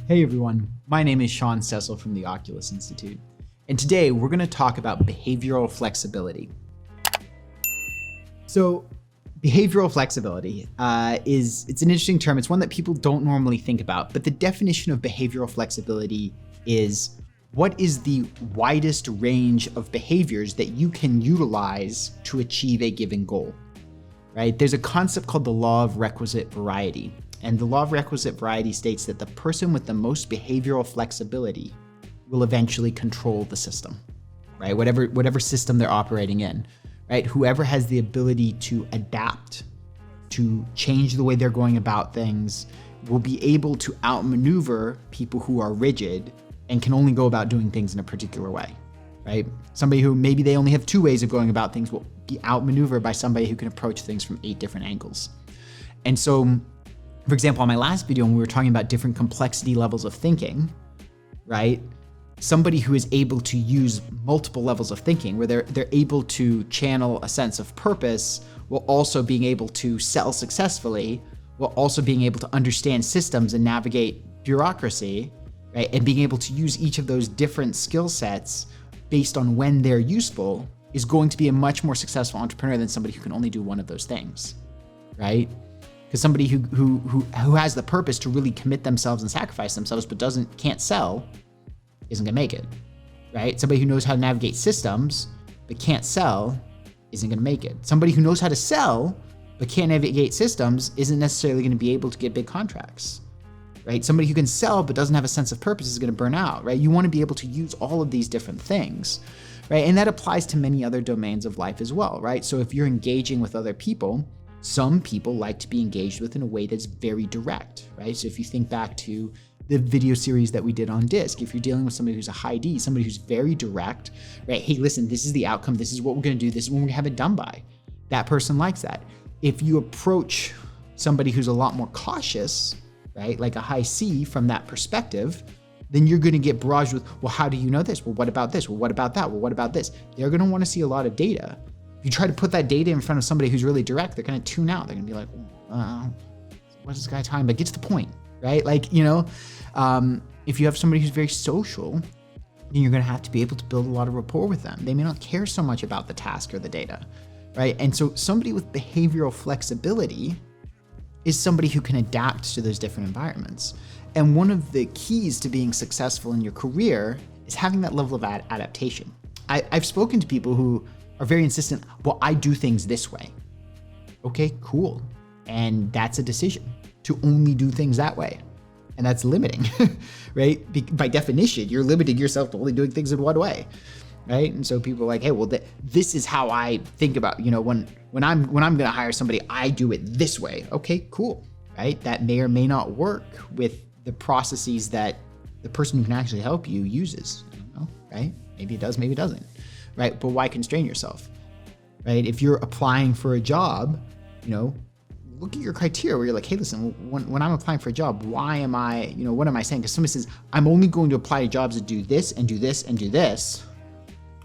Hey everyone, my name is Sean Cecil from the Oculus Institute, and today we're going to talk about behavioral flexibility. So, behavioral flexibility it's an interesting term. It's one that people don't normally think about, but the definition of behavioral flexibility is what is the widest range of behaviors that you can utilize to achieve a given goal, right? There's a concept called the law of requisite variety. And the law of requisite variety states that the person with the most behavioral flexibility will eventually control the system, right? Whatever system they're operating in, right? Whoever has the ability to adapt, to change the way they're going about things, will be able to outmaneuver people who are rigid and can only go about doing things in a particular way, right? Somebody who maybe they only have two ways of going about things will be outmaneuvered by somebody who can approach things from 8 different angles. And so, for example, on my last video, when we were talking about different complexity levels of thinking, right? Somebody who is able to use multiple levels of thinking, where they're able to channel a sense of purpose, while also being able to sell successfully, while also being able to understand systems and navigate bureaucracy, right? And being able to use each of those different skill sets based on when they're useful is going to be a much more successful entrepreneur than somebody who can only do one of those things, right? Because somebody who has the purpose to really commit themselves and sacrifice themselves but can't sell isn't gonna make it, right? Somebody who knows how to navigate systems but can't sell isn't gonna make it. Somebody who knows how to sell but can't navigate systems isn't necessarily gonna be able to get big contracts, right? Somebody who can sell but doesn't have a sense of purpose is gonna burn out, right? You wanna be able to use all of these different things, right? And that applies to many other domains of life as well, right? So if you're engaging with other people, some people like to be engaged with in a way that's very direct, right? So if you think back to the video series that we did on DISC, if you're dealing with somebody who's a high D, somebody who's very direct, right? Hey, listen, this is the outcome. This is what we're going to do. This is when we have it done by. That person likes that. If you approach somebody who's a lot more cautious, right? Like a high C from that perspective, then you're going to get barraged with, well, how do you know this? Well, what about this? Well, what about that? Well, what about this? They're going to want to see a lot of data. If you try to put that data in front of somebody who's really direct, they're going to tune out. They're going to be like, what's this guy talking about? Get to the point, right? Like, if you have somebody who's very social, then you're going to have to be able to build a lot of rapport with them. They may not care so much about the task or the data, right? And so somebody with behavioral flexibility is somebody who can adapt to those different environments. And one of the keys to being successful in your career is having that level of adaptation. I've spoken to people who are very insistent, well, I do things this way. Okay, cool. And that's a decision to only do things that way. And that's limiting, right? By definition, you're limiting yourself to only doing things in one way, right? And so people are like, hey, well, this is how I think about, when I'm gonna hire somebody, I do it this way. Okay, cool, right? That may or may not work with the processes that the person who can actually help you uses, right? Maybe it does, maybe it doesn't. Right? But why constrain yourself, right? If you're applying for a job, look at your criteria where you're like, hey, listen, when I'm applying for a job, why am I, what am I saying? Because somebody says, I'm only going to apply to jobs that do this and do this and do this.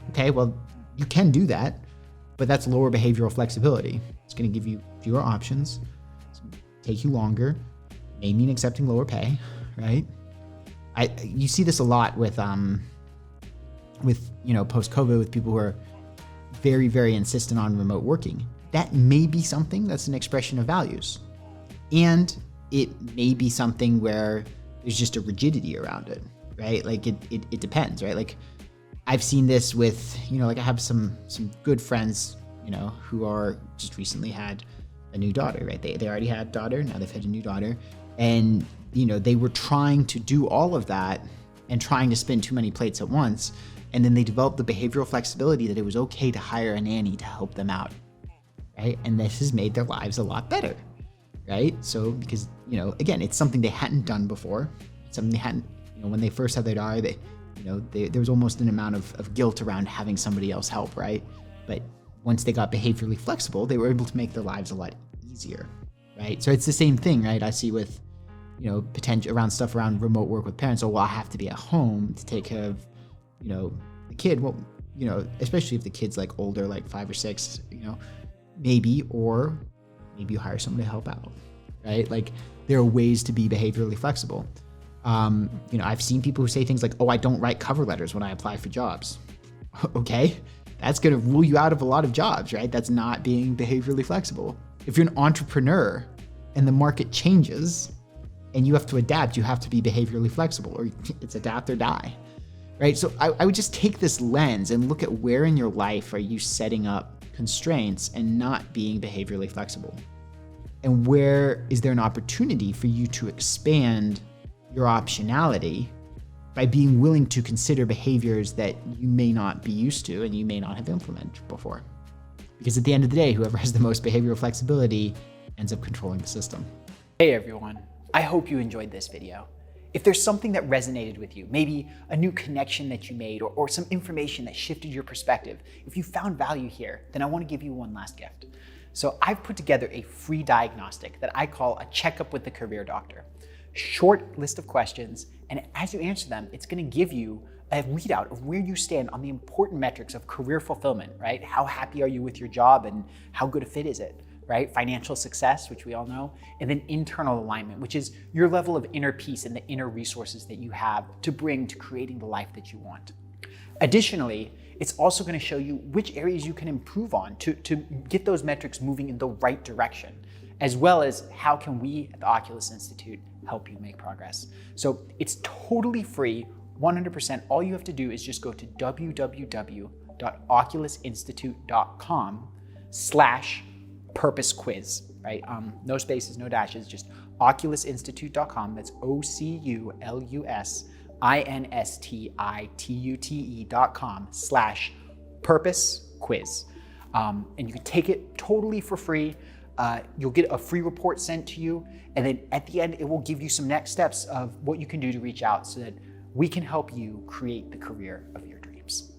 Okay, well, you can do that, but that's lower behavioral flexibility. It's going to give you fewer options, it's going to take you longer, may mean accepting lower pay, right? You see this a lot with post-COVID, with people who are very, very insistent on remote working. That may be something that's an expression of values. And it may be something where there's just a rigidity around it, right? Like it depends, right? Like I've seen this with, I have some good friends, who are just recently had a new daughter, right? They already had a daughter, now they've had a new daughter. And, they were trying to do all of that and trying to spin too many plates at once. And then they developed the behavioral flexibility that it was okay to hire a nanny to help them out, right? And this has made their lives a lot better, right? So because, again, it's something they hadn't done before. It's something they hadn't, when they first had their daughter, there was almost an amount of guilt around having somebody else help, right? But once they got behaviorally flexible, they were able to make their lives a lot easier, right? So it's the same thing, right? I see with, potential around stuff around remote work with parents. Oh, well, I have to be at home to take care of, the kid. Well, especially if the kid's like older, like 5 or 6, maybe you hire someone to help out, right? Like there are ways to be behaviorally flexible. I've seen people who say things like, oh, I don't write cover letters when I apply for jobs. Okay, that's going to rule you out of a lot of jobs, right? That's not being behaviorally flexible. If you're an entrepreneur and the market changes and you have to adapt, you have to be behaviorally flexible, or it's adapt or die, right? So I would just take this lens and look at where in your life are you setting up constraints and not being behaviorally flexible? And where is there an opportunity for you to expand your optionality by being willing to consider behaviors that you may not be used to and you may not have implemented before? Because at the end of the day, whoever has the most behavioral flexibility ends up controlling the system. Hey everyone, I hope you enjoyed this video. If there's something that resonated with you, maybe a new connection that you made or some information that shifted your perspective, if you found value here, then I want to give you one last gift. So I've put together a free diagnostic that I call a checkup with the career doctor. Short list of questions, and as you answer them, it's going to give you a readout of where you stand on the important metrics of career fulfillment, right? How happy are you with your job and how good a fit is it, right? Financial success, which we all know, and then internal alignment, which is your level of inner peace and the inner resources that you have to bring to creating the life that you want. Additionally, it's also going to show you which areas you can improve on to get those metrics moving in the right direction, as well as how can we at the Oculus Institute help you make progress. So it's totally free, 100%. All you have to do is just go to www.oculusinstitute.com/purpose quiz, right? No spaces, no dashes, just oculusinstitute.com. That's OCULUSINSTITUTE.com/purpose quiz. And you can take it totally for free. You'll get a free report sent to you. And then at the end, it will give you some next steps of what you can do to reach out so that we can help you create the career of your dreams.